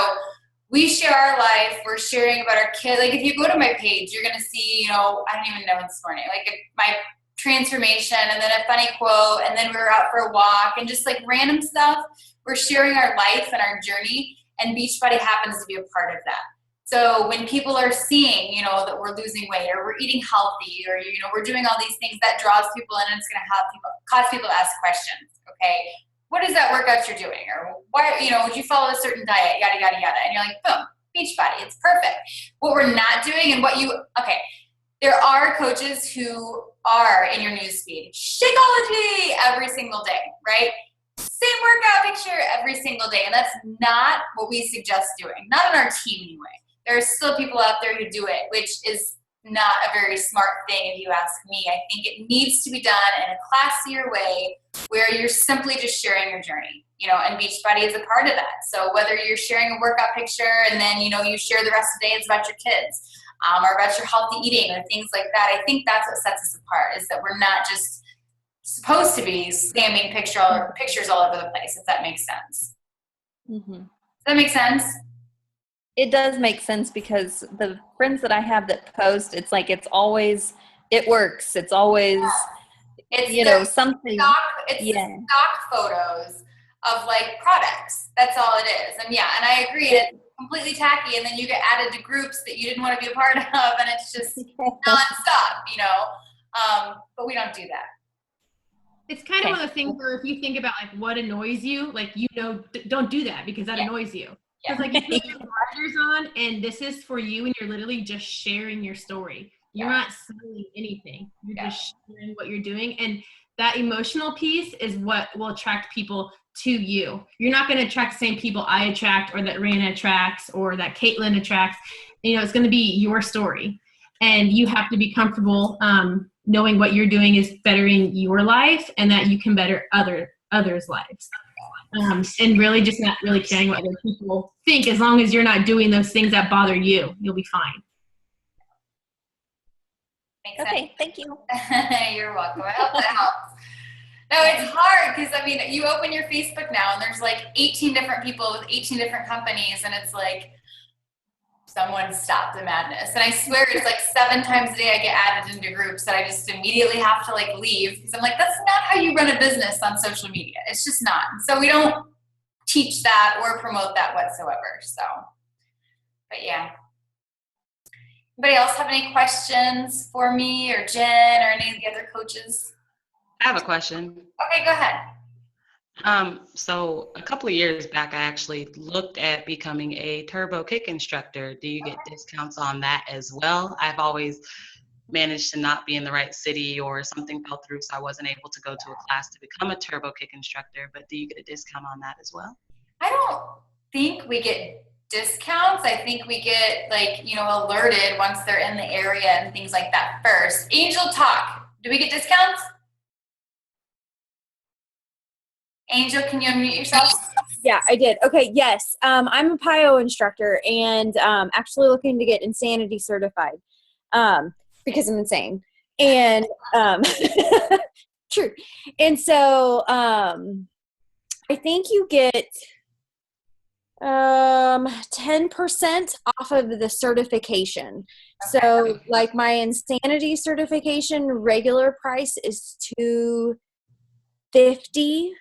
we share our life. We're sharing about our kids. Like if you go to my page, you're going to see, I don't even know this morning, like my transformation and then a funny quote and then we were out for a walk and just like random stuff. We're sharing our life and our journey, and Beachbody happens to be a part of that. So when people are seeing, you know, that we're losing weight or we're eating healthy or, you know, we're doing all these things, that draws people in and it's going to cause people to ask questions. Okay, what is that workout you're doing? Or why, you know, would you follow a certain diet, yada, yada, yada. And you're like, boom, Beachbody, it's perfect. What we're not doing and okay, there are coaches who are in your newsfeed, Shakeology every single day, right? Same workout picture every single day. And that's not what we suggest doing. Not on our team anyway. There are still people out there who do it, which is not a very smart thing if you ask me. I think it needs to be done in a classier way where you're simply just sharing your journey, you know, and Beachbody is a part of that. So whether you're sharing a workout picture and then, you know, you share the rest of the day, it's about your kids or about your healthy eating or things like that. I think that's what sets us apart, is that we're not just supposed to be spamming pictures all over the place, if that makes sense. Mm-hmm. Does that make sense? It does make sense because the friends that I have that post, it's like it works. It's always, it's you know, something. The stock photos of like products. That's all it is. And yeah, and I agree. It's completely tacky, and then you get added to groups that you didn't want to be a part of, and it's just nonstop, you know. But we don't do that. It's kind of one of the things where if you think about like what annoys you, like, you know, don't do that because that annoys you. Because like you put your blinders on and this is for you and you're literally just sharing your story. You're not selling anything. You're just sharing what you're doing. And that emotional piece is what will attract people to you. You're not going to attract the same people I attract or that Raina attracts or that Caitlin attracts. You know, it's going to be your story. And you have to be comfortable knowing what you're doing is bettering your life and that you can better others' lives. And really just not really caring what other people think. As long as you're not doing those things that bother you, you'll be fine. Okay, thank you. You're welcome. I hope that helps. No, it's hard because, I mean, you open your Facebook now and there's like 18 different people with 18 different companies and it's like, someone stop the madness. And I swear it's like 7 times a day I get added into groups that I just immediately have to like leave because I'm like, that's not how you run a business on social media. It's just not. So we don't teach that or promote that whatsoever. So, but yeah. Anybody else have any questions for me or Jen or any of the other coaches? I have a question. Okay, go ahead. So a couple of years back, I actually looked at becoming a turbo kick instructor. Do you get discounts on that as well? I've always managed to not be in the right city or something fell through, so I wasn't able to go to a class to become a turbo kick instructor, but do you get a discount on that as well? I don't think we get discounts. I think we get like, you know, alerted once they're in the area and things like that first. Angel Talk, do we get discounts? Angel, can you unmute yourself? Yeah, I did. Okay, yes. I'm a PIO instructor and actually looking to get insanity certified because I'm insane. And true. And so I think you get 10% off of the certification. Okay. So like my insanity certification regular price is $250.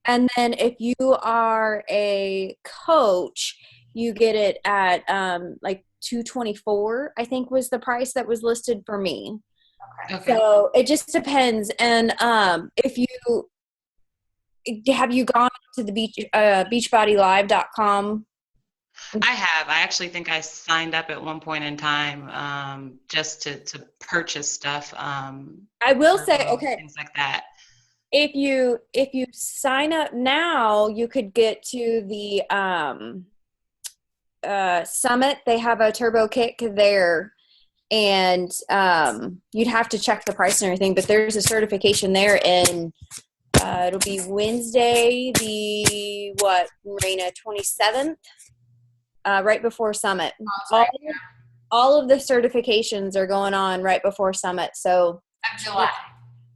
And then if you are a coach, you get it at like $224, I think was the price that was listed for me. Okay. So it just depends. And if you have you gone to the beachbodylive.com? I have. I actually think I signed up at one point in time just to purchase stuff. I will say, okay, things like that. If you sign up now, you could get to the summit. They have a turbo kick there, and you'd have to check the price and everything. But there's a certification there, and it'll be Wednesday, Marina, 27th, right before summit. All of the certifications are going on right before summit. So Of July.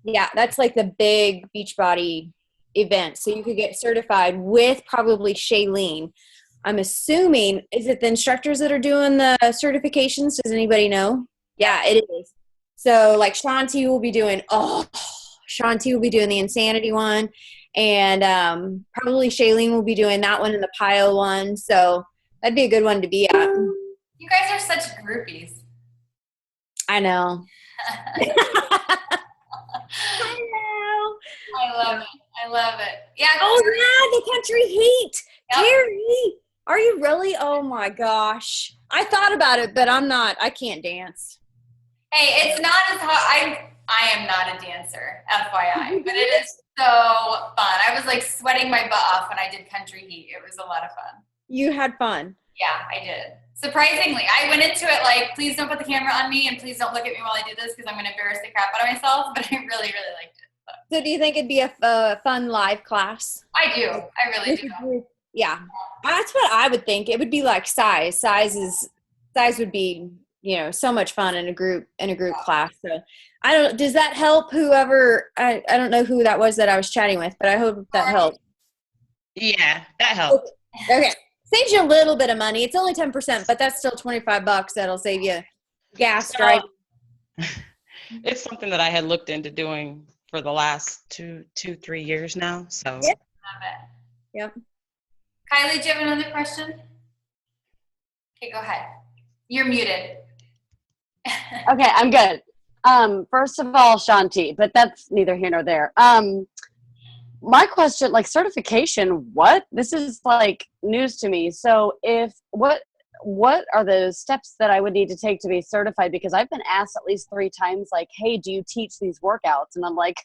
Yeah, that's like the big Beachbody event. So you could get certified with probably Shailene. I'm assuming, is it the instructors that are doing the certifications? Does anybody know? Yeah, it is. So like Shanti will be doing the Insanity one. And probably Shailene will be doing that one and the PIO one. So that'd be a good one to be at. You guys are such groupies. I know. I love it. I love it. Yeah. Oh yeah, the country heat. Yep. Terry, are you really? Oh my gosh. I thought about it, but I'm not. I can't dance. Hey, it's not as hard. I am not a dancer, FYI, but it is so fun. I was like sweating my butt off when I did country heat. It was a lot of fun. You had fun. Yeah, I did. Surprisingly, I went into it like, please don't put the camera on me and please don't look at me while I do this because I'm going to embarrass the crap out of myself. But I really, really liked it. So do you think it'd be a fun live class? I do. I really do. Yeah, that's what I would think. It would be like size. Size would be, so much fun in a group class. So I don't. Does that help? Whoever I don't know who that was that I was chatting with, but I hope that helped. Yeah, that helped. Okay, saves you a little bit of money. It's only 10%, but that's still $25. That'll save you gas driving. It's something that I had looked into doing for the last 3 years now. So. Yep. Love it. Yep. Kylie, do you have another question? Okay, go ahead. You're muted. Okay, I'm good. First of all, Shanti, but that's neither here nor there. My question, like certification, what? This is like news to me. So what are the steps that I would need to take to be certified? Because I've been asked at least 3 times, like, hey, do you teach these workouts? And I'm like,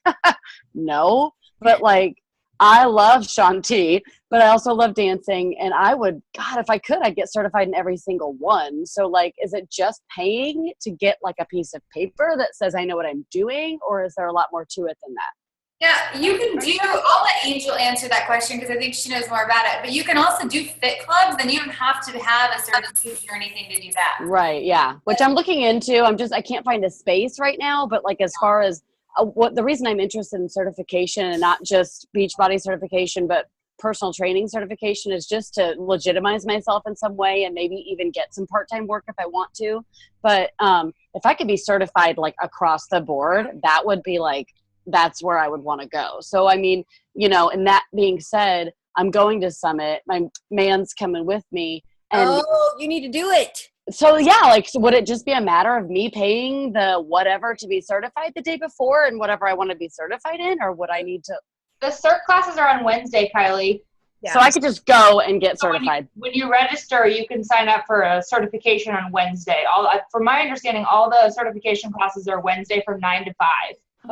no, but like, I love Shanti, but I also love dancing. And God, if I could, I'd get certified in every single one. So like, is it just paying to get like a piece of paper that says I know what I'm doing? Or is there a lot more to it than that? Yeah, you can do, I'll let Angel answer that question because I think she knows more about it, but you can also do fit clubs and you don't have to have a certification or anything to do that. Right, yeah, which I'm looking into. I can't find a space right now, but like as far as the reason I'm interested in certification and not just Beachbody certification, but personal training certification is just to legitimize myself in some way and maybe even get some part-time work if I want to. But if I could be certified like across the board, that would be like, that's where I would want to go. So, I mean, and that being said, I'm going to Summit. My man's coming with me. And you need to do it. so, yeah, like, so would it just be a matter of me paying the whatever to be certified the day before and whatever I want to be certified in? Or would I need to? The cert classes are on Wednesday, Kylie. Yeah. So I could just go and get certified. When you register, you can sign up for a certification on Wednesday. From my understanding, all the certification classes are Wednesday from 9 to 5.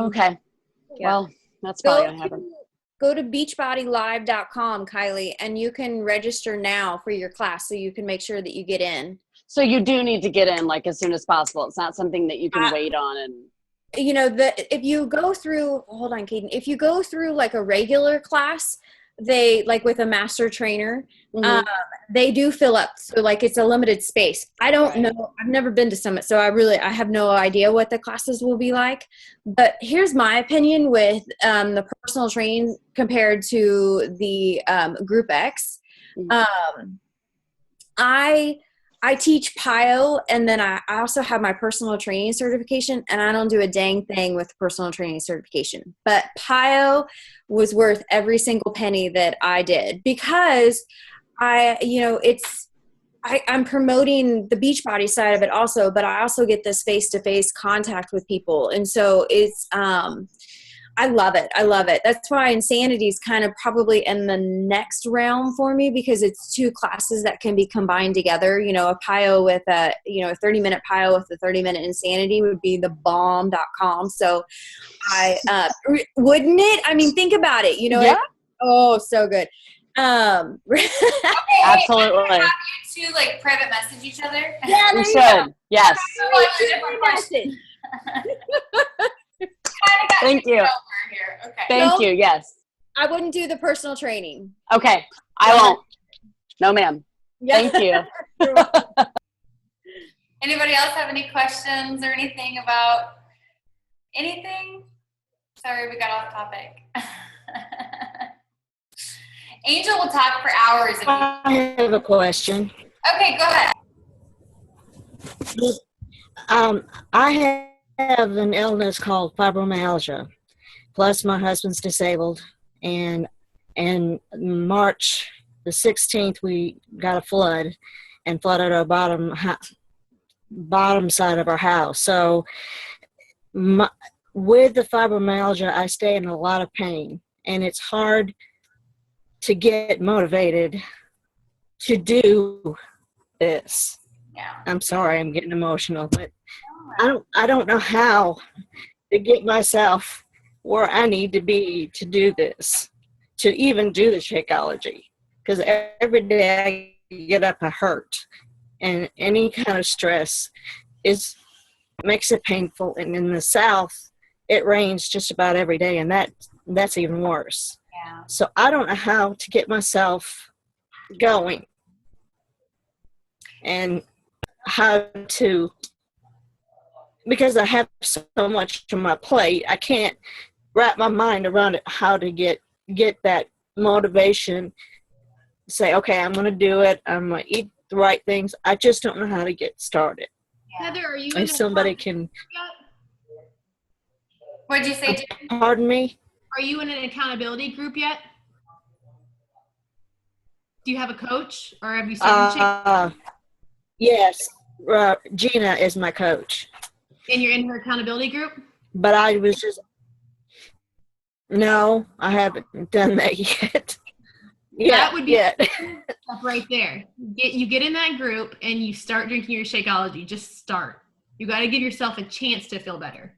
Okay. Yeah. Well, that's probably going to happen. Go to beachbodylive.com, Kylie, and you can register now for your class so you can make sure that you get in. So you do need to get in like as soon as possible. It's not something that you can wait on. And if you go through, hold on, Kaden, if you go through like a regular class, they like with a master trainer, they do fill up. So like it's a limited space. I don't know. I've never been to Summit, so I have no idea what the classes will be like. But here's my opinion with the personal training compared to the Group X. I teach PIO, and then I also have my personal training certification, and I don't do a dang thing with personal training certification. But PIO was worth every single penny that I did because I'm promoting the Beachbody side of it also, but I also get this face-to-face contact with people. And so it's, I love it. I love it. That's why Insanity is kind of probably in the next realm for me because it's 2 classes that can be combined together. A PIO with a 30-minute PIO with a 30-minute Insanity would be the bomb.com. So wouldn't it? I mean, think about it, Yeah. So good. Absolutely. Have you 2 like private message each other? Yeah, We should. Yes. Thank you. Okay. Thank you. Yes. I wouldn't do the personal training. Okay. I won't. No, ma'am. Yeah. Thank you. Anybody else have any questions or anything about anything? Sorry, we got off topic. Angel will talk for hours. I have a question. Okay, go ahead. I have an illness called fibromyalgia. Plus, my husband's disabled. And March the 16th, we got a flood. and flooded our bottom side of our house. So with the fibromyalgia, I stay in a lot of pain, and it's hard to get motivated to do this. Yeah. I'm sorry, I'm getting emotional, but I don't know how to get myself where I need to be to do this, to even do the Shakeology. Because every day I get up, I hurt. And any kind of stress makes it painful. And in the South, it rains just about every day, and that's even worse. Yeah. So I don't know how to get myself going and how to, because I have so much on my plate, I can't wrap my mind around it, how to get that motivation, say, okay, I'm going to do it, I'm going to eat the right things. I just don't know how to get started. Heather, are you If somebody can, What'd you say, Jen? pardon me? Are you in an accountability group yet? Do you have a coach, or have you started? Yes, Gina is my coach. And you're in her accountability group? But no, I haven't done that yet. That would be yet. stuff right there. You get in that group and you start drinking your Shakeology. Just start. You got to give yourself a chance to feel better.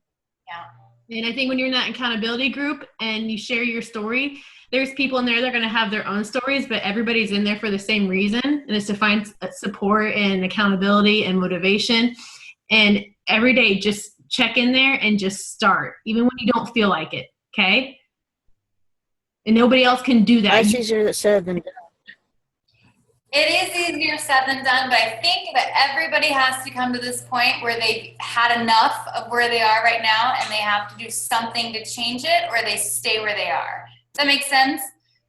Yeah. And I think when you're in that accountability group and you share your story, there's people in there that are going to have their own stories, but everybody's in there for the same reason, and it's to find support and accountability and motivation. And every day, just check in there and just start, even when you don't feel like it, okay? And nobody else can do that. That's easier said than done. It is easier said than done, but I think that everybody has to come to this point where they've had enough of where they are right now, and they have to do something to change it, or they stay where they are. Does that make sense?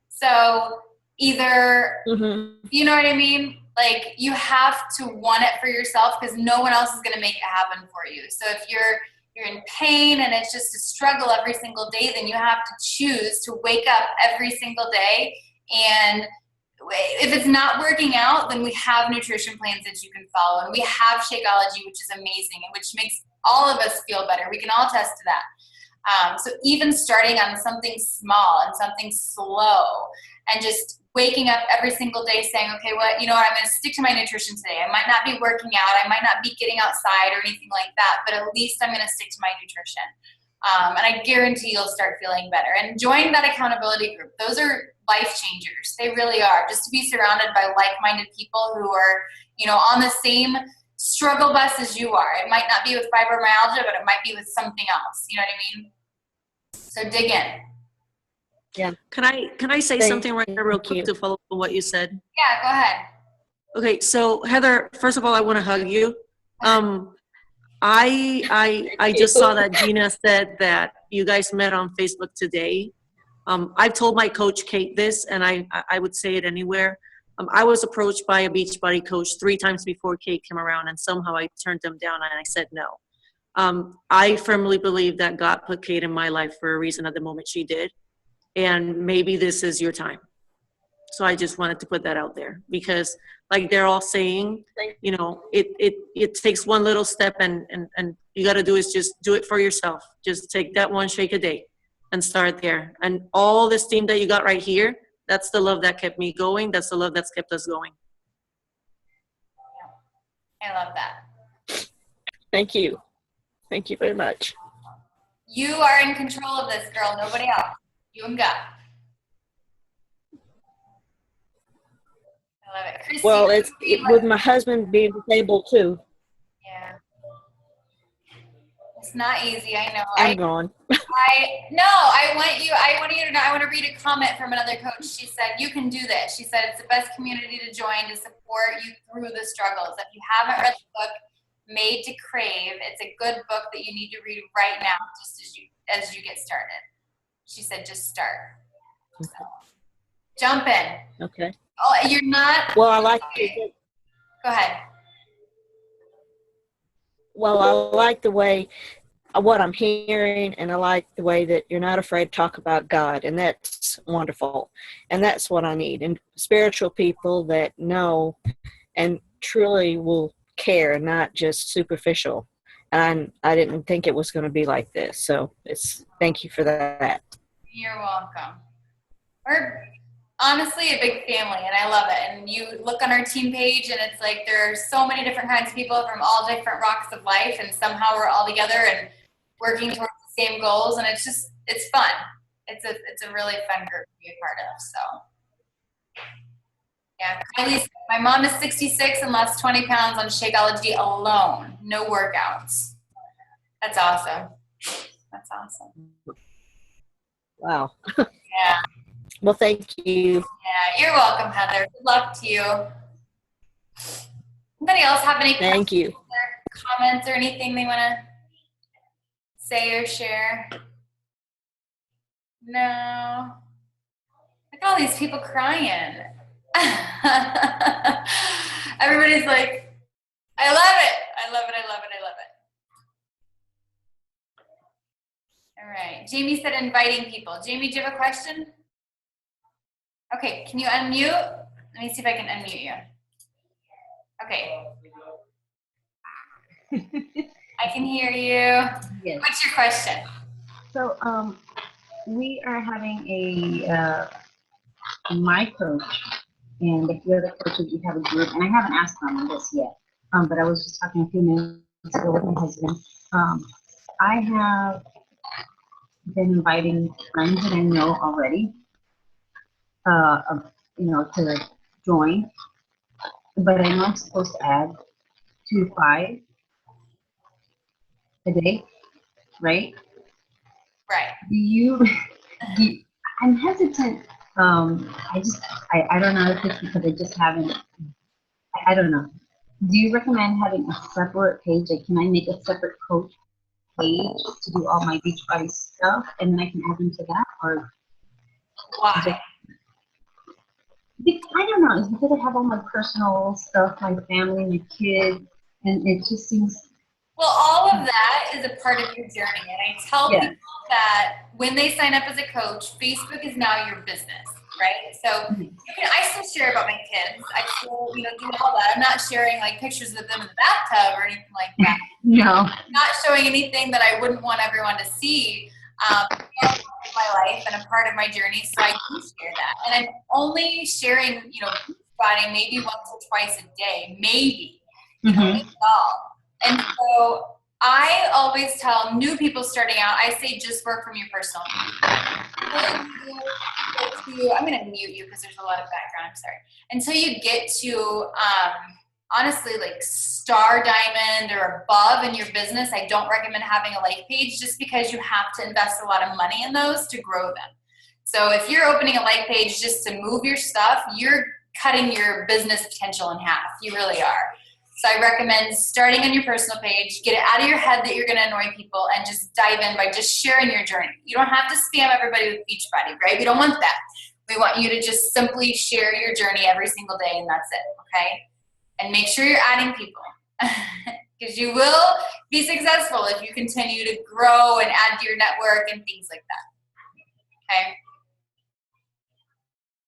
So either, you know what I mean? Like, you have to want it for yourself, because no one else is going to make it happen for you. So if you're in pain and it's just a struggle every single day, then you have to choose to wake up every single day. And if it's not working out, then we have nutrition plans that you can follow. And we have Shakeology, which is amazing, and which makes all of us feel better. We can all attest to that. So even starting on something small and something slow, and just waking up every single day saying, okay, I'm going to stick to my nutrition today. I might not be working out, I might not be getting outside or anything like that, but at least I'm going to stick to my nutrition. And I guarantee you'll start feeling better. And join that accountability group. Those are life changers. They really are. Just to be surrounded by like-minded people who are, on the same struggle bus as you are. It might not be with fibromyalgia, but it might be with something else. You know what I mean? So dig in. Yeah. Can I say something right now real quick to follow up on what you said? Yeah, go ahead. Okay, so Heather, first of all, I want to hug you. I just saw that Gina said that you guys met on Facebook today. I've told my coach Kate this, and I would say it anywhere. I was approached by a Beachbody coach 3 times before Kate came around, and somehow I turned them down and I said no. I firmly believe that God put Kate in my life for a reason at the moment she did, and maybe this is your time. So I just wanted to put that out there, because like they're all saying, it takes one little step, and you got to do is just do it for yourself. Just take that one shake a day and start there. And all the steam that you got right here, that's the love that kept me going. That's the love that's kept us going. I love that. Thank you. Thank you very much. You are in control of this, girl. Nobody else. You and God. I love it. Christine, Well, it's with my husband being disabled too. Yeah. It's not easy, I know. I'm gone. I want you to know, I want to read a comment from another coach. She said, you can do this. She said, it's the best community to join to support you through the struggles. If you haven't read the book, Made to Crave, it's a good book that you need to read right now, just as you get started. She said, just start. So, jump in. Okay. Oh, you're not. Well, I like okay. Go ahead. Well, I like the way what I'm hearing, and I like the way that you're not afraid to talk about God, and that's wonderful. And that's what I need. And spiritual people that know and truly will care, not just superficial. And I didn't think it was going to be like this. So thank you for that. You're welcome. We're honestly a big family, and I love it. And you look on our team page, and it's like there are so many different kinds of people from all different walks of life, and somehow we're all together and working towards the same goals. And it's fun. It's a really fun group to be a part of. So yeah, my mom is 66 and lost 20 pounds on Shakeology alone, no workouts. That's awesome. That's awesome. Wow. Yeah. Well, thank you. Yeah, you're welcome, Heather. Good luck to you. Anybody else have any Thank you. or comments or anything they want to say or share? No. Look at all these people crying. Everybody's like, I love it. I love it. I love it. I love it. All right. Jamie said inviting people. Jamie, do you have a question? Okay. Can you unmute? Let me see if I can unmute you. Okay. I can hear you. Yes. What's your question? So we are having my coach and a few other coaches, we have a group, and I haven't asked them on this yet, but I was just talking a few minutes ago with my husband. I have been inviting friends that I know already, to join, but I know I'm supposed to add 2 to 5 a day, right? Right. I'm hesitant. I don't know if it's because I just haven't, I don't know. Do you recommend having a separate page? Like, can I make a separate coach page to do all my Beachbody stuff and then I can add them to that? Or why? I don't know. It's because I have all my personal stuff, my family, my kids, and it just seems. Well, all of that is a part of your journey. And I tell people that when they sign up as a coach, Facebook is now your business, right? So I still share about my kids. I still, do all that. I'm not sharing like pictures of them in the bathtub or anything like that. No. I'm not showing anything that I wouldn't want everyone to see. My life and a part of my journey, so I do share that. And I'm only sharing, Beachbody maybe once or twice a day, maybe. That's all. And so I always tell new people starting out, I say just work from your personal I'm going to mute you because there's a lot of background. I'm sorry. Until you get to, honestly, like star diamond or above in your business, I don't recommend having a like page just because you have to invest a lot of money in those to grow them. So if you're opening a like page just to move your stuff, you're cutting your business potential in half. You really are. So I recommend starting on your personal page, get it out of your head that you're going to annoy people, and just dive in by just sharing your journey. You don't have to spam everybody with Beachbody, right? We don't want that. We want you to just simply share your journey every single day, and that's it, okay? And make sure you're adding people because you will be successful if you continue to grow and add to your network and things like that, okay?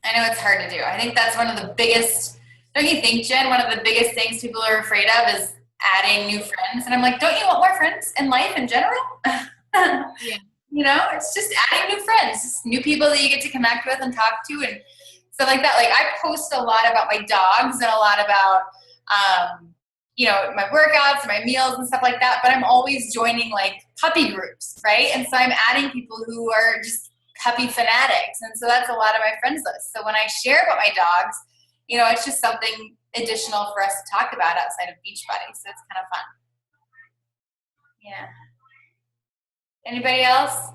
I know it's hard to do. I think that's one of the biggest, don't you think, Jen, one of the biggest things people are afraid of is adding new friends. And I'm like, don't you want more friends in life in general? Yeah. It's just adding new friends, just new people that you get to connect with and talk to and stuff like that. Like I post a lot about my dogs and a lot about, my workouts and my meals and stuff like that, but I'm always joining like puppy groups, right? And so I'm adding people who are just puppy fanatics. And so that's a lot of my friends list. So when I share about my dogs, it's just something additional for us to talk about outside of Beachbody. So it's kind of fun. Yeah. Anybody else?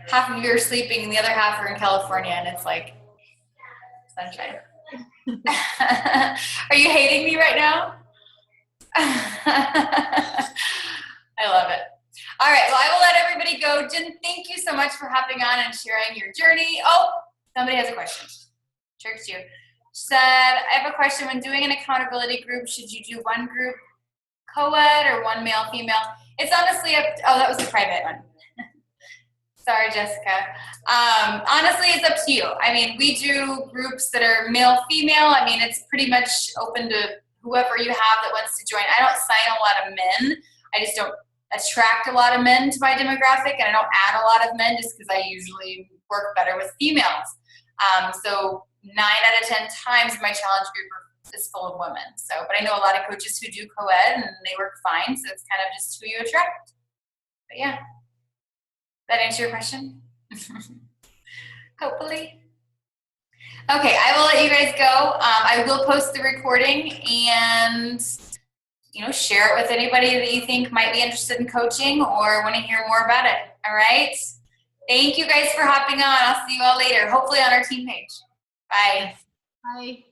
Half of you are sleeping and the other half are in California, and it's like sunshine. Are you hating me right now? I love it. All right. Well, I will let everybody go. Jen, thank you so much for hopping on and sharing your journey. Oh, somebody has a question. Tricked you. Said, I have a question. When doing an accountability group, should you do one group co-ed or one male, female? It's honestly up to, that was the private one. Sorry, Jessica. Honestly, it's up to you. I mean, we do groups that are male, female. I mean, it's pretty much open to whoever you have that wants to join. I don't sign a lot of men. I just don't attract a lot of men to my demographic, and I don't add a lot of men just because I usually work better with females. So 9 out of 10 times my challenge group is full of women. So, but I know a lot of coaches who do co-ed and they work fine. So it's kind of just who you attract. But yeah. That answer your question? Hopefully. Okay, I will let you guys go. I will post the recording and, share it with anybody that you think might be interested in coaching or want to hear more about it. All right? Thank you guys for hopping on. I'll see you all later, hopefully on our team page. Bye. Bye.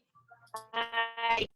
Bye.